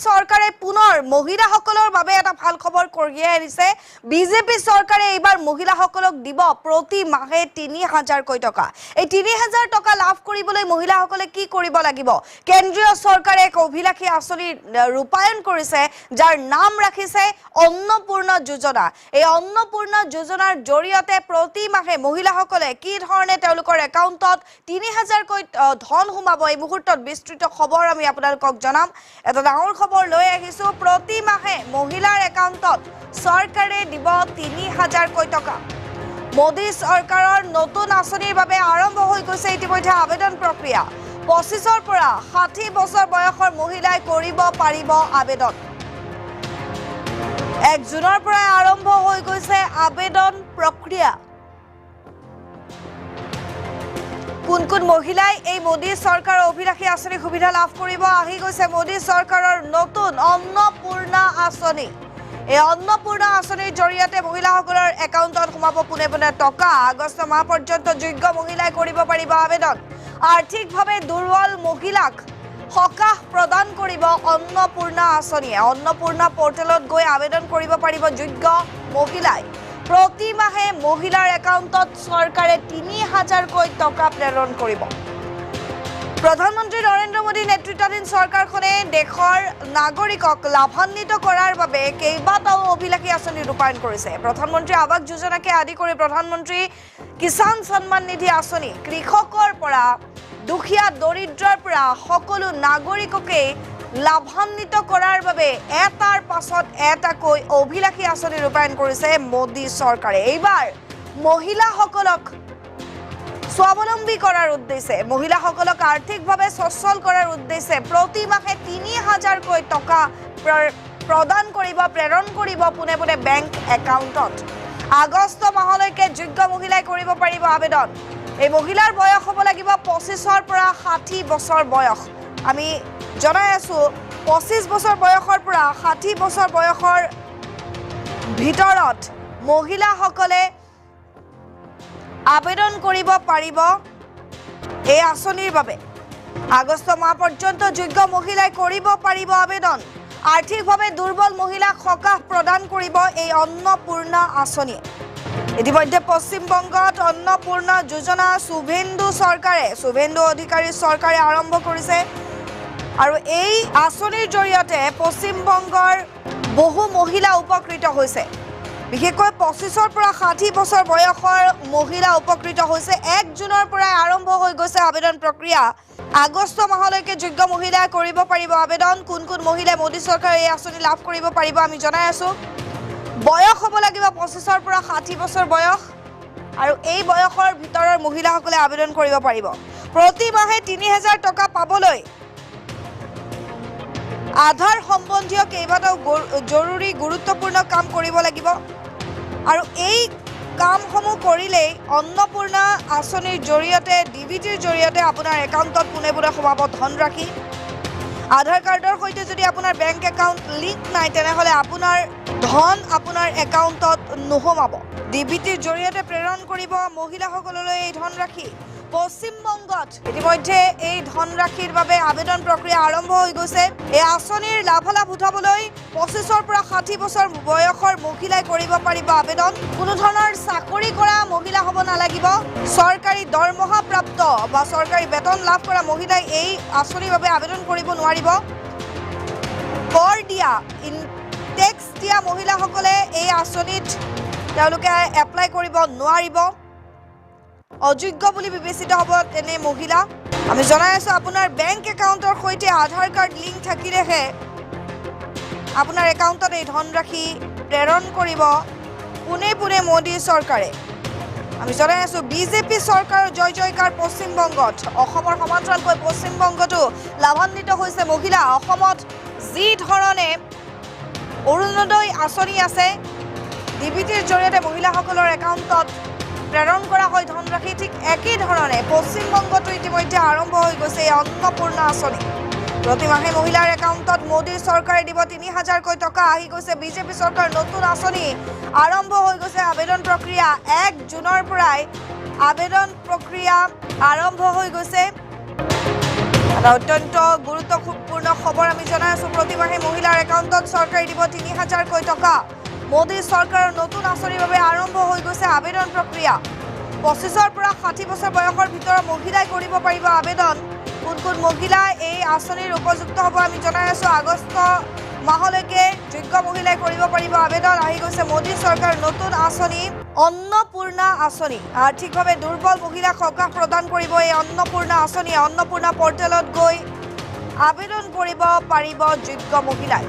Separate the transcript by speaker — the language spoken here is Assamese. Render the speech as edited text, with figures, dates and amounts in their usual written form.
Speaker 1: চৰকাৰে পুনৰ মহিলাসকলৰ বাবে এটা ভাল খবৰ কঢ়িয়াই আনিছে। বিজেপি চৰকাৰে এইবাৰ মহিলাসকলক দিব প্ৰতি মাহে ৩০০০ টকা। এই ৩০০০ টকা লাভ কৰিবলৈ মহিলাসকলে কি কৰিব লাগিব? কেন্দ্ৰীয় চৰকাৰে এক অভিলাষী আঁচনি ৰূপায়ণ কৰিছে, যাৰ নাম ৰাখিছে অন্নপূৰ্ণা যোজনা। এই অন্নপূৰ্ণা যোজনাৰ জৰিয়তে প্ৰতি মাহে মহিলাসকলে কি ধৰণে তেওঁলোকৰ একাউণ্টত ৩০০০কৈ ধন সোমাব, এই মুহূৰ্তত বিস্তৃত খবৰ আমি আপোনালোকক জনাম। এটা ডাঙৰ খবৰ লৈ আহিছো। প্ৰতি মাহে মহিলাৰ একাউণ্টত চৰকাৰে দিব ৩০০০কৈ টকা। মোদী চৰকাৰৰ নতুন আঁচনিৰ বাবে আৰম্ভ হৈ গৈছে ইতিমধ্যে আবেদন প্ৰক্ৰিয়া। ২৫ৰ পৰা ৬০ বছৰ বয়সৰ মহিলাই কৰিব পাৰিব আবেদন। ১ জুনৰ পৰা আৰম্ভ হৈ গৈছে আবেদন প্ৰক্ৰিয়া। কোন কোন মহিলাই এই মোদী চৰকাৰৰ অভিলাষী আঁচনিৰ সুবিধা লাভ কৰিব? আহি গৈছে মোদী চৰকাৰৰ নতুন অন্নপূৰ্ণা আঁচনি। এই অন্নপূৰ্ণা আঁচনিৰ জৰিয়তে মহিলাসকলৰ একাউণ্টত সোমাব পোনে পোনে টকা। আগষ্ট মাহ পৰ্যন্ত যোগ্য মহিলাই কৰিব পাৰিব আবেদন। আৰ্থিকভাৱে দুৰ্বল মহিলাক সকাহ প্ৰদান কৰিব অন্নপূৰ্ণা আঁচনিয়ে। অন্নপূৰ্ণা পৰ্টেলত গৈ আবেদন কৰিব পাৰিব যোগ্য মহিলাই। প্ৰতি মাহে মহিলাৰ একাউণ্টত চৰকাৰে ৩০০০০কৈ টকা প্ৰেৰণ কৰিব। প্ৰধানমন্ত্ৰী নৰেন্দ্ৰ মোদী নেতৃত্বাধীন চৰকাৰখনে দেশৰ নাগৰিকক লাভান্বিত কৰাৰ বাবে কেইবাটাও অভিলাষী আঁচনি ৰূপায়ণ কৰিছে। প্ৰধানমন্ত্ৰী আৱাস যোজনাকে আদি কৰি প্ৰধানমন্ত্ৰী কিষাণ সন্মান নিধি আঁচনি, কৃষকৰ পৰা দুখীয়া দৰিদ্ৰৰ পৰা সকলো নাগৰিককে লাভান্বিত কৰাৰ বাবে এটাৰ পাছত এটাকৈ অভিলাষী আঁচনি ৰূপায়ণ কৰিছে মোদী চৰকাৰে। এইবাৰ মহিলাসকলক স্বাৱলম্বী কৰাৰ উদ্দেশ্যে, মহিলাসকলক আৰ্থিকভাৱে সচ্ছল কৰাৰ উদ্দেশ্যে প্ৰতি মাহে ৩০০০০কৈ টকা প্ৰদান কৰিব, প্ৰেৰণ কৰিব পোনে পোনে বেংক একাউণ্টত। আগষ্ট মাহলৈকে যোগ্য মহিলাই কৰিব পাৰিব আবেদন। এই মহিলাৰ বয়স হ'ব লাগিব ২৫ৰ পৰা ৬০ বছৰ বয়স। আমি জনাই আছো ২৫ বছৰ বয়সৰ পৰা ৬০ বছৰ বয়সৰ ভিতৰত মহিলাসকলে আবেদন কৰিব পাৰিব এই আঁচনিৰ বাবে। আগষ্ট মাহ পৰ্যন্ত যোগ্য মহিলাই কৰিব পাৰিব আবেদন। আৰ্থিকভাৱে দুৰ্বল মহিলাক সকাহ প্ৰদান কৰিব এই অন্নপূৰ্ণা আঁচনিয়ে। ইতিমধ্যে পশ্চিমবংগত অন্নপূৰ্ণা যোজনা শুভেন্দু অধিকাৰী চৰকাৰে আৰম্ভ কৰিছে। আৰু এই আঁচনিৰ জৰিয়তে পশ্চিমবংগৰ বহু মহিলা উপকৃত হৈছে। বিশেষকৈ ২৫ৰ পৰা ৬০ বছৰ বয়সৰ মহিলা উপকৃত হৈছে। ১ জুনৰ পৰাই আৰম্ভ হৈ গৈছে আবেদন প্ৰক্ৰিয়া। আগষ্ট মাহলৈকে যোগ্য মহিলাই কৰিব পাৰিব আবেদন। কোন কোন মহিলাই মোদী চৰকাৰে এই আঁচনি লাভ কৰিব পাৰিব আমি জনাই আছো। বয়স হ'ব লাগিব ২৫ৰ পৰা ৬০ বছৰ বয়স, আৰু এই বয়সৰ ভিতৰৰ মহিলাসকলে আবেদন কৰিব পাৰিব। প্ৰতি মাহে ৩০০০০ টকা পাবলৈ আধাৰ সম্বন্ধীয় কেইবাটাও জৰুৰী গুৰুত্বপূৰ্ণ কাম কৰিব লাগিব। আৰু এই কামসমূহ কৰিলেই অন্নপূৰ্ণা আঁচনিৰ জৰিয়তে, ডিবিটিৰ জৰিয়তে আপোনাৰ একাউণ্টত পোনে পোনে সোমাব ধনৰাশি। আধাৰ কাৰ্ডৰ সৈতে যদি আপোনাৰ বেংক একাউণ্ট লিংক নাই, তেনেহ'লে আপোনাৰ ধন আপোনাৰ একাউণ্টত নোসোমাব। ডিবিটিৰ জৰিয়তে প্ৰেৰণ কৰিব মহিলাসকললৈ এই ধনৰাশি। পশ্চিমবংগত ইতিমধ্যে এই ধনৰাশিৰ বাবে আবেদন প্ৰক্ৰিয়া আৰম্ভ হৈ গৈছে। এই আঁচনিৰ লাভালাভ উঠাবলৈ ২৫ৰ পৰা ৬০ বছৰ বয়সৰ মহিলাই কৰিব পাৰিব আবেদন। কোনো ধৰণৰ চাকৰি কৰা মহিলা হ'ব নালাগিব। চৰকাৰী দৰমহা প্ৰাপ্ত বা চৰকাৰী বেতন লাভ কৰা মহিলাই এই আঁচনিৰ বাবে আবেদন কৰিব নোৱাৰিব। কৰ দিয়া, টেক্স দিয়া মহিলাসকলে এই আঁচনিত তেওঁলোকে এপ্লাই কৰিব নোৱাৰিব। অযোগ্য বুলি বিবেচিত হ'ব তেনে মহিলা। আমি জনাই আছো আপোনাৰ বেংক একাউণ্টৰ সৈতে আধাৰ কাৰ্ড লিংক থাকিলেহে আপোনাৰ একাউণ্টত এই ধনৰাশি প্ৰেৰণ কৰিব পোনে পোনে মোদী চৰকাৰে। আমি জনাই আছো বিজেপি চৰকাৰৰ জয় জয়কাৰ পশ্চিমবংগত। অসমৰ সমান্তৰালকৈ পশ্চিমবংগতো লাভান্বিত হৈছে মহিলা। অসমত যি ধৰণে অৰুণোদয় আঁচনি আছে, ডিবিটিৰ জৰিয়তে মহিলাসকলৰ একাউণ্টত প্ৰেৰণ কৰা হয় ধনৰাশি, ঠিক একেই ধৰণে পশ্চিমবংগতো ইতিমধ্যে আৰম্ভ হৈ গৈছে এই অন্নপূৰ্ণা আঁচনি। প্ৰতি মাহে মহিলাৰ একাউণ্টত মোদী চৰকাৰে দিব ৩০০০০কৈ টকা। আহি গৈছে বিজেপি চৰকাৰৰ নতুন আঁচনি। আৰম্ভ হৈ গৈছে আবেদন প্ৰক্ৰিয়া। ১ জুনৰ পৰাই আবেদন প্ৰক্ৰিয়া আৰম্ভ হৈ গৈছে। এটা অত্যন্ত গুৰুত্বপূৰ্ণ খবৰ আমি জনাই আছোঁ। প্ৰতিমাহে মহিলাৰ একাউণ্টত চৰকাৰে দিব ৩,০০০কৈ টকা। মোদী চৰকাৰৰ নতুন আঁচনিৰ বাবে আৰম্ভ হৈ গৈছে আবেদন প্ৰক্ৰিয়া। ২৫ৰ পৰা ৬০ বছৰ বয়সৰ ভিতৰৰ মহিলাই কৰিব পাৰিব আবেদন। কোন কোন মহিলা এই আঁচনিৰ উপযুক্ত হ'ব আমি জনাই আছোঁ। আগষ্ট মাহলৈকে যোগ্য মহিলাই কৰিব পাৰিব আবেদন। আহি গৈছে মোদী চৰকাৰৰ নতুন আঁচনি অন্নপূৰ্ণা আঁচনি। আৰ্থিকভাৱে দুৰ্বল মহিলাক সকাহ প্ৰদান কৰিব এই অন্নপূৰ্ণা আঁচনিয়ে। অন্নপূৰ্ণা পৰ্টেলত গৈ আবেদন কৰিব পাৰিব যোগ্য মহিলাই।